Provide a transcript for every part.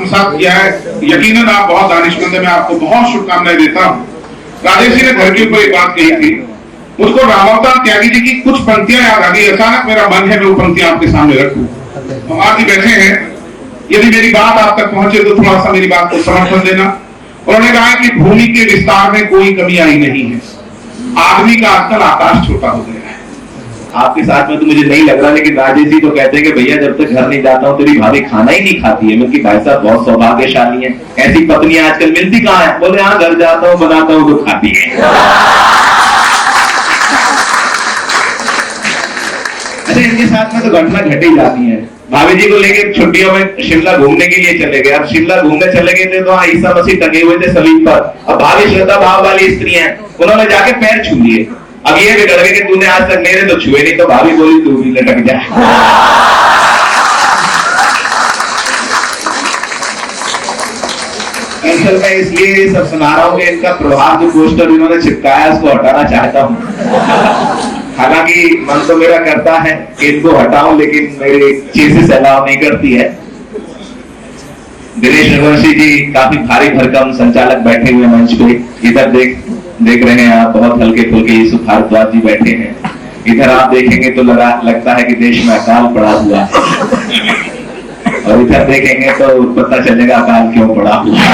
आत्मसात किया है। यकीनन आप बहुत दानिशमंद हैं, मैं आपको बहुत शुभकामनाएं देता हूँ। राजेश जी ने घर के ऊपर एक बात कही थी, मुझको रामावतार त्यागी जी की कुछ पंक्तियां याद आ गई। अचानक मेरा मन है मैं वो पंक्तियां आपके सामने रखूं। कुमार जी बैठे हैं, यदि मेरी बात आप तक पहुंचे तो थोड़ा सा मेरी बात को समर्थन देना। उन्होंने कहा कि भूमि के विस्तार में कोई कमी आई नहीं है, आदमी का आजकल आकाश छोटा हो गया है। आपके साथ में तो मुझे नहीं लग रहा, लेकिन राजेश जी तो कहते हैं कि भैया जब तक घर नहीं जाता हूँ तेरी भाभी खाना ही नहीं खाती है। मैं कि भाई साहब बहुत सौभाग्यशाली है, ऐसी पत्नियां आजकल मिलती कहाँ है। बोले हाँ घर जाता हूँ बनाता हूँ तो खाती है। अच्छा इनके साथ में तो घटना घट ही जाती है। भाभी जी को लेके छुट्टियों में शिमला घूमने के लिए चले गए। अब शिमला घूमने चले गए थे तो वहां ईसा मसीह टंगे हुए थे सलीब पर। अब भाभी श्रद्धा भाव वाली स्त्री हैं, उन्होंने जाके पैर छू लिए। अब ये भी डर गए कि तूने आज तक मेरे तो छुए नहीं, तो भाभी बोली तू भी लटक जा। असल में इसलिए सब सुना रहा हूं कि इनका प्रभाव जो पोस्टर इन्होंने चिपकाया उसको हटाना चाहता हूं। हालांकि मन तो मेरा करता है कि इनको हटाऊं, लेकिन मेरी चीजें अलाउ नहीं करती है। दिनेश रघुवंशी जी काफी भारी भरकम संचालक बैठे हुए मंच पे। इधर देख रहे हैं आप बहुत हल्के फुल्के यीशु भारद्वाज जी बैठे हैं। इधर आप देखेंगे तो लगता है कि देश में अकाल पड़ा हुआ है, और इधर देखेंगे तो पता चलेगा अकाल क्यों पड़ा हुआ है।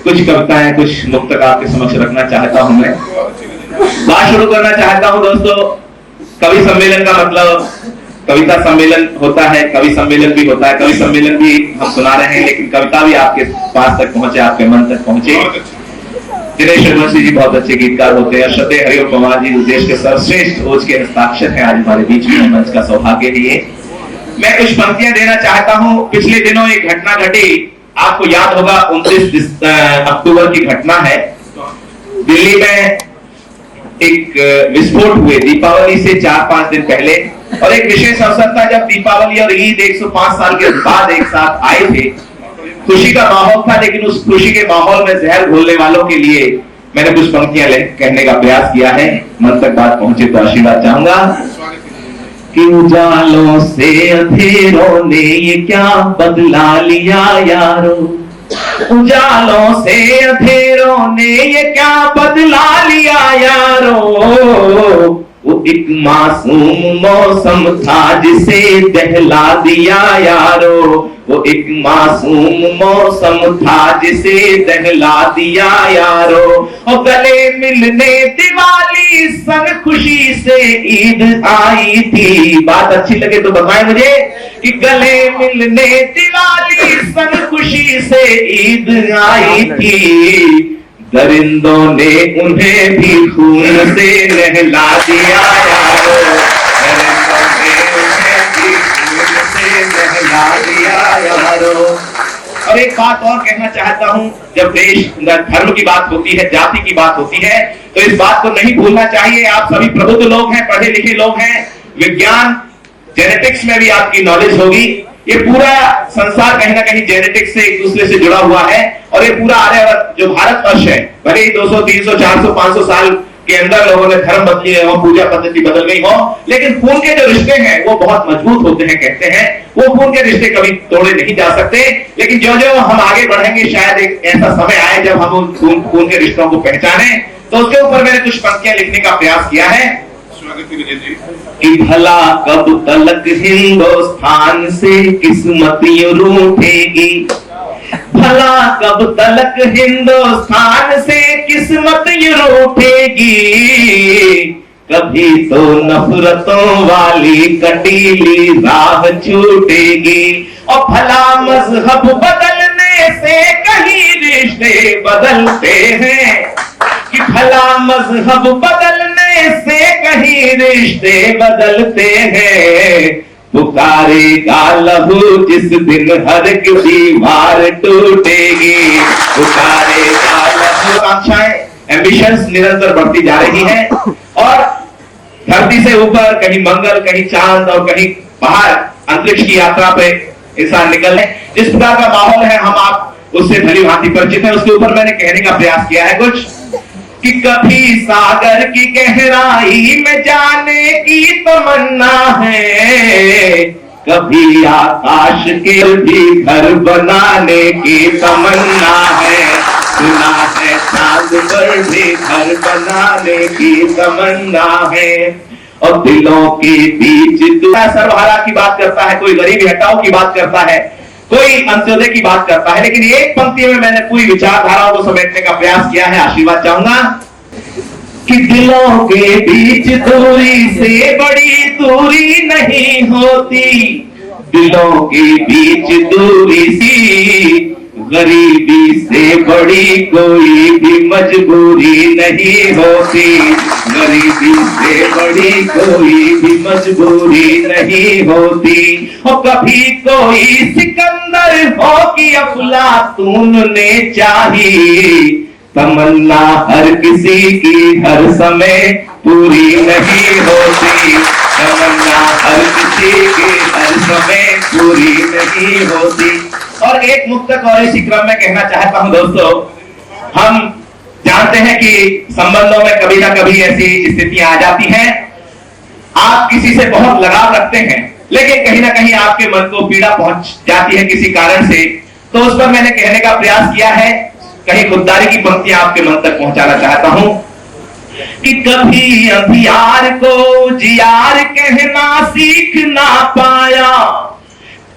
कुछ कविताएं कुछ मुक्तक आपके समक्ष रखना चाहता हूं। मैं बात शुरू करना चाहता हूं दोस्तों। कवि सम्मेलन का मतलब कविता सम्मेलन होता है, कवि सम्मेलन भी होता है। कवि सम्मेलन भी हम सुना रहे हैं, लेकिन कविता भी आपके पास तक पहुंचे, आपके मन तक पहुंचे। दिनेश रघुवंशी जी बहुत अच्छे गीतकार होते हैं। श्रद्धेय हरिओम पवार जी देश के सर्वश्रेष्ठ ओज के हस्ताक्षर हैं, आज हमारे बीच में मंच का सौभाग्य है ये। मैं कुछ पंक्तियां देना चाहता हूं। पिछले दिनों एक घटना घटी, आपको याद होगा 29 अक्टूबर की घटना है। दिल्ली में एक विस्फोट हुए दीपावली से 4-5 दिन पहले, और एक विशेष अवसर था जब दीपावली और ईद 105 साल के बाद एक साथ आए थे। खुशी का माहौल था, लेकिन उस खुशी के माहौल में जहर घोलने वालों के लिए मैंने कुछ पंक्तियां कहने का प्रयास किया है। मन तक बात पहुंचे तो आशीर्वाद चाहूंगा कि उजालों से अंधेरों ने ये क्या बदला लिया यारो, उजालों से अंधेरों ने ये क्या बदला लिया यारो। वो एक मासूम मौसम था जिसे दहला दिया यारो, वो एक मासूम मौसम था जिसे दहला दिया यारो। और गले मिलने दिवाली सन खुशी से ईद आई थी। बात अच्छी लगे तो बताएं मुझे कि गले मिलने दिवाली सन खुशी से ईद आई थी। दरिंदों ने उन्हें भी खून से नहला दिया यारो, दरिंदों ने उन्हें भी खून से नहला दिया यारो। और एक बात और कहना चाहता हूं, जब देश धर्म की बात होती है, जाति की बात होती है, तो इस बात को नहीं भूलना चाहिए। आप सभी प्रबुद्ध लोग हैं, पढ़े लिखे लोग हैं, विज्ञान जेनेटिक्स में भी आपकी नॉलेज होगी। ये पूरा संसार कहीं ना कहीं जेनेटिक्स से एक दूसरे से जुड़ा हुआ है, और ये पूरा आर्यवर्त जो भारतवर्ष है, भले ही 200, 300, 400, 500 साल के अंदर लोगों ने धर्म बदले हो, पूजा पद्धति बदल गई हो, लेकिन खून के जो रिश्ते हैं वो बहुत मजबूत होते हैं। कहते हैं वो खून के रिश्ते कभी तोड़े नहीं जा सकते। लेकिन जो जो हम आगे बढ़ेंगे, शायद एक ऐसा समय आए जब हम उन खून के रिश्तों को पहचाने। तो उसके ऊपर मैंने कुछ पंक्तियां लिखने का प्रयास किया है कि भला कब तलक हिंदुस्तान से किस्मत यूं रूठेगी, भला कब तलक हिंदुस्तान से किस्मत यूं रूठेगी। कभी तो नफरतों वाली कटीली राह छूटेगी। और भला मजहब बदलने से कहीं रिश्ते बदलते हैं, कि भला मजहब बदलने से कहीं रिश्ते बदलते हैं। पुकारेगा लहू जिस दिन हर की दीवार टूटेगी, पुकारेगा लहू। आकांक्षाएं एम्बिशंस निरंतर बढ़ती जा रही हैं, और धरती से ऊपर कहीं मंगल, कहीं चांद और कहीं बाहर अंतरिक्ष की यात्रा पे इंसान निकल रहे। जिस प्रकार का माहौल है, हम आप उससे भली भांति परिचित है, उसके ऊपर मैंने कहने का प्रयास किया है कुछ कि कभी सागर की गहराई में जाने की तमन्ना है, कभी आकाश के भी घर बनाने की तमन्ना है, सुना है चांद पर भी घर बनाने की तमन्ना है, और दिलों के बीच सर्वहारा की बात करता है, कोई गरीबी हटाओ की बात करता है, कोई अंत्योदय की बात करता है, लेकिन एक पंक्ति में मैंने पूरी विचारधाराओं को समेटने का प्रयास किया है। आशीर्वाद चाहूंगा कि दिलों के बीच दूरी से बड़ी दूरी नहीं होती, दिलों के बीच दूरी सी गरीबी से बड़ी कोई भी मजबूरी नहीं होती, गरीबी से बड़ी कोई भी मजबूरी नहीं होती। और कभी कोई सिकंदर हो कि अफलातून ने चाही, तमन्ना हर किसी की हर समय पूरी नहीं होती, तमन्ना हर किसी की हर समय पूरी नहीं होती। और एक मुक्तक और इसी क्रम में कहना चाहता हूं दोस्तों, हम जानते हैं कि संबंधों में कभी ना कभी ऐसी स्थितियां आ जाती हैं, आप किसी से बहुत लगाव रखते हैं, लेकिन कहीं ना कहीं आपके मन को पीड़ा पहुंच जाती है किसी कारण से, तो उस पर मैंने कहने का प्रयास किया है, कहीं खुददारी की पंक्तियां आपके मन तक पहुंचाना चाहता हूं कि कभी अंधियार को जियार कहना सीख ना पाया,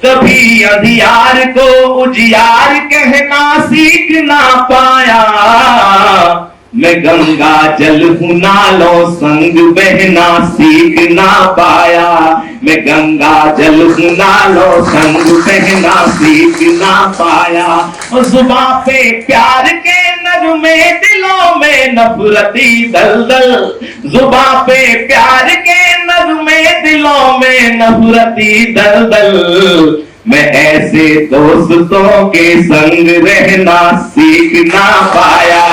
कभी अंधियार को उजियार कहना सीख ना पाया, मैं गंगा जल हूं नालों संग बहना सीख ना पाया, मैं गंगा जल हूं नालों संग बहना सीख ना पाया। और जुबां पे प्यार के नगमे दिलों में नफरती दलदल, जुबां पे प्यार के नगमे दिलों में नफरती दलदल, मैं ऐसे दोस्तों के संग रहना सीख ना पाया,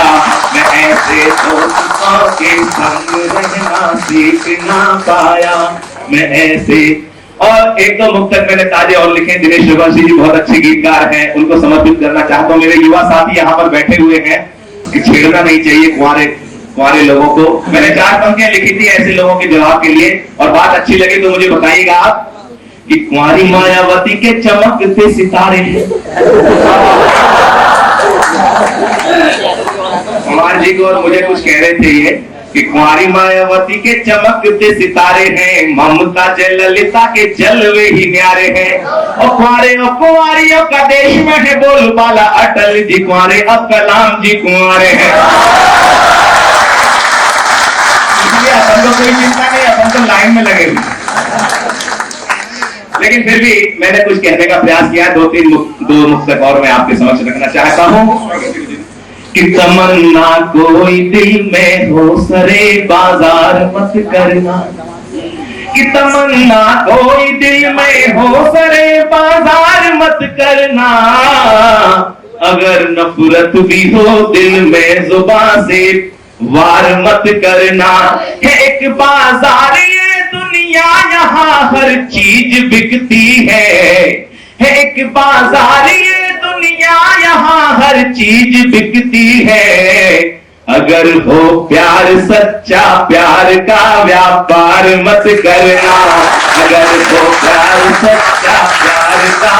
मैं ऐसे दोस्तों के संग रहना सीख ना पाया, मैं ऐसे। और एक दो मुक्तक मैंने ताजे और लिखे, दिनेश रघुवंशी जी बहुत अच्छे गीतकार हैं, उनको समर्पित करना चाहता हूं। मेरे युवा साथी यहाँ पर बैठे हुए हैं कि छेड़ना नहीं चाहिए कुंवारे लोगों को। मैंने 4 पंक्तियां लिखी थी ऐसे लोगों के जवाब के लिए, और बात अच्छी लगी तो मुझे बताइएगा आप कि कुंवारी मायावती के चमकते सितारे हैं। कुमार जी को और मुझे कुछ कह रहे थे ये कि कुंवारी मायावती के चमकते सितारे हैं, ममता जयललिता के जलवे ही न्यारे हैं, और कुंवारियों का देश में है बोलबाला अटल जी कुंवारे, अब कलाम जी कुंवारे हैं। इसलिए अपन को कोई चिंता नहीं, अपन तो लाइन में लगे हुए। लेकिन फिर भी मैंने कुछ कहने का प्रयास किया, दो मुक्तक और मैं आपके समक्ष रखना चाहता हूं कि तमन्ना कोई दिल में हो सरे बाजार मत करना, कि तमन्ना कोई दिल में हो सरे बाजार मत करना, अगर नफरत भी हो दिल में जुबान से वार मत करना, है एक बाजार ये दुनिया यहाँ हर चीज बिकती है एक बाजार ये दुनिया यहाँ हर चीज बिकती है, अगर हो प्यार सच्चा प्यार का व्यापार मत करना, अगर हो प्यार सच्चा प्यार का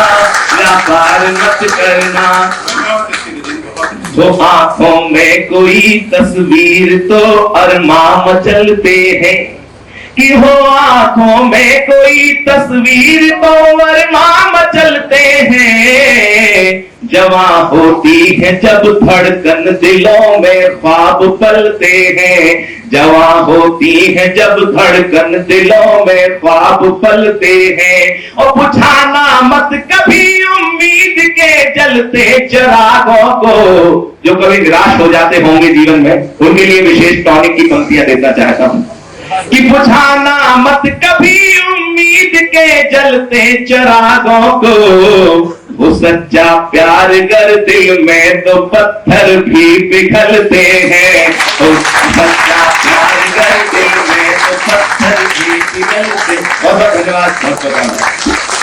व्यापार मत करना। तो आंखों में कोई तस्वीर तो अरमां मचलते हैं, कि हो आंखों में कोई तस्वीर तो अरमां मचलते हैं, जवां होती है जब धड़कन दिलों में ख्वाब पलते हैं, जवां होती है जब धड़कन दिलों में ख्वाब पलते हैं। और बुझाना मत कभी उम्मीद के जलते चिरागों को, जो कभी निराश हो जाते होंगे जीवन में, उनके लिए विशेष टॉनिक की पंक्तियां देना चाहता हूं कि बुझाना मत कभी उम्मीद के जलते चिरागों को, वो सच्चा प्यार गर दिल में तो पत्थर भी पिघलते हैं, वो सच्चा प्यार गर दिल में तो पत्थर भी पिघलते। बहुत बहुत धन्यवाद, बहुत बहुत धन्यवाद।